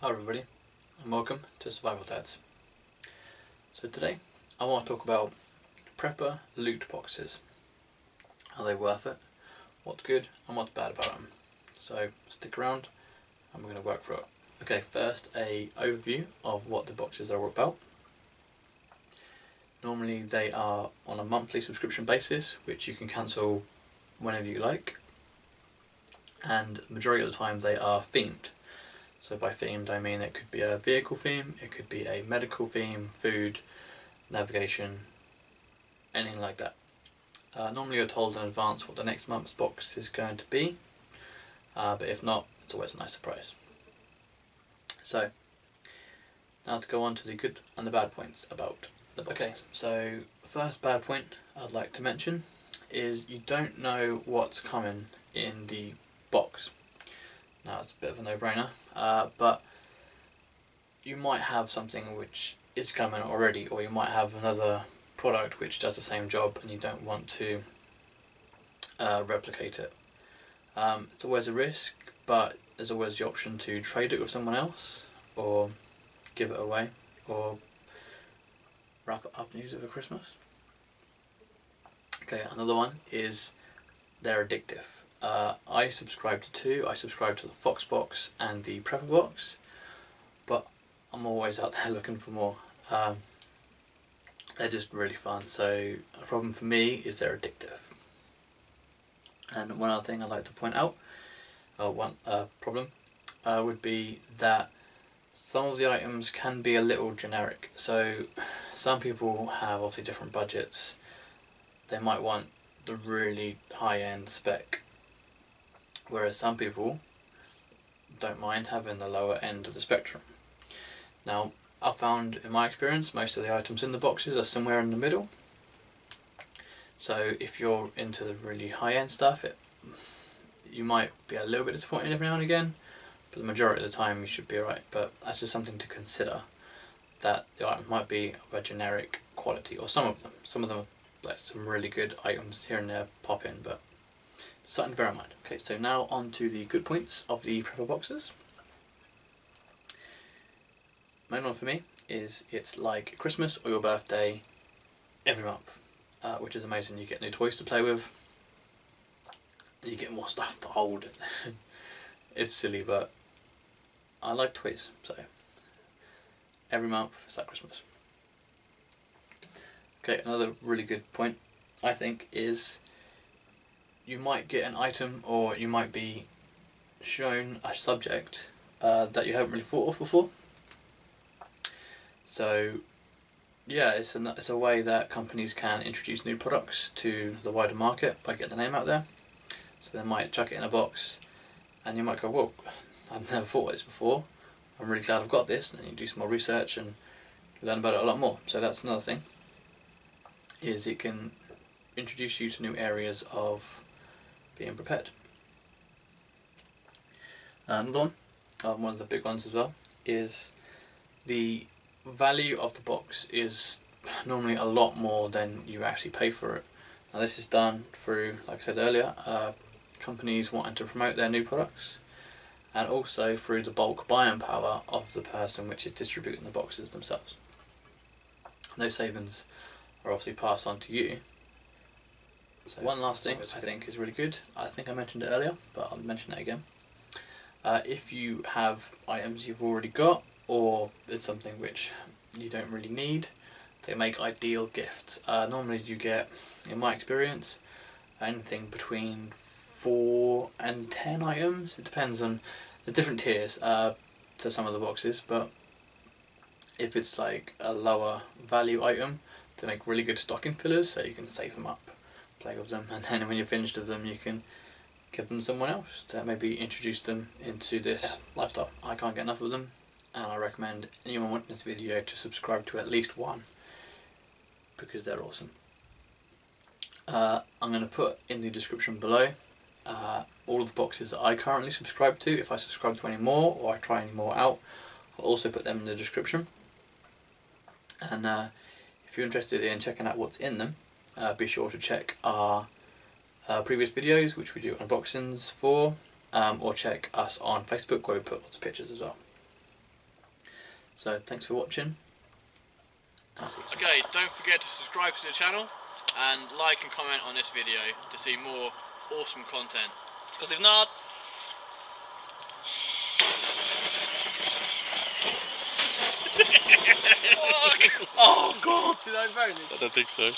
Hi everybody, and welcome to Survival Dads. So today I want to talk about prepper loot boxes. Are they worth it? What's good and what's bad about them? So stick around and we're going to work through it. Okay, first a overview of what the boxes are all about. Normally they are on a monthly subscription basis, which you can cancel whenever you like, and the majority of the time they are themed. So by themed I mean it could be a vehicle theme, it could be a medical theme, food, navigation, anything like that. Normally you're told in advance what the next month's box is going to be, but if not, it's always a nice surprise. So now to go on to the good and the bad points about the box. Okay, so the first bad point I'd like to mention is you don't know what's coming in the box. Now it's a bit of a no-brainer, but you might have something which is coming already, or you might have another product which does the same job and you don't want to replicate it. It's always a risk, but there's always the option to trade it with someone else, or give it away, or wrap it up and use it for Christmas. Okay, another one is they're addictive. I subscribe to two. I subscribe to the Fox box and the Prepper box, but I'm always out there looking for more. They're just really fun. So a problem for me is they're addictive. And one other thing I'd like to point out, one problem, would be that some of the items can be a little generic. So some people have obviously different budgets. They might want the really high-end spec, whereas some people don't mind having the lower end of the spectrum. Now, I've found in my experience most of the items in the boxes are somewhere in the middle. So if you're into the really high-end stuff, you might be a little bit disappointed every now and again, but the majority of the time you should be alright. But that's just something to consider, that the item might be of a generic quality, or some of them are like some really good items here and there pop in, but something to bear in mind. Okay, so now on to the good points of the Prepper boxes. Main one for me is it's like Christmas or your birthday every month, which is amazing. You get new toys to play with, and you get more stuff to hold. It's silly, but I like toys, so every month it's like Christmas. Okay, another really good point I think is you might get an item, or you might be shown a subject that you haven't really thought of before. So yeah, it's a way that companies can introduce new products to the wider market by getting the name out there. So they might chuck it in a box and you might go, whoa, I've never thought of this before, I'm really glad I've got this, and then you do some more research and learn about it a lot more. So that's another thing, is it can introduce you to new areas of being prepared. Another one of the big ones as well, is the value of the box is normally a lot more than you actually pay for it. Now this is done through, like I said earlier, companies wanting to promote their new products, and also through the bulk buying power of the person which is distributing the boxes themselves. Those savings are obviously passed on to you. So one last thing I think is really good, I think I mentioned it earlier, but I'll mention it again. If you have items you've already got, or it's something which you don't really need, they make ideal gifts. Normally you get, in my experience, anything between 4 and 10 items. It depends on the different tiers to some of the boxes, but if it's like a lower value item, they make really good stocking fillers, so you can save them up, play with them, and then when you're finished with them you can give them to someone else to maybe introduce them into this lifestyle. I can't get enough of them, and I recommend anyone watching this video to subscribe to at least one, because they're awesome. I'm going to put in the description below all of the boxes that I currently subscribe to. If I subscribe to any more, or I try any more out, I'll also put them in the description. And if you're interested in checking out what's in them, be sure to check our previous videos which we do unboxings for, or check us on Facebook where we put lots of pictures as well. So thanks for watching. Okay, don't forget to subscribe to the channel and like and comment on this video to see more awesome content. Because if not... oh god, did I burn it? I don't think so.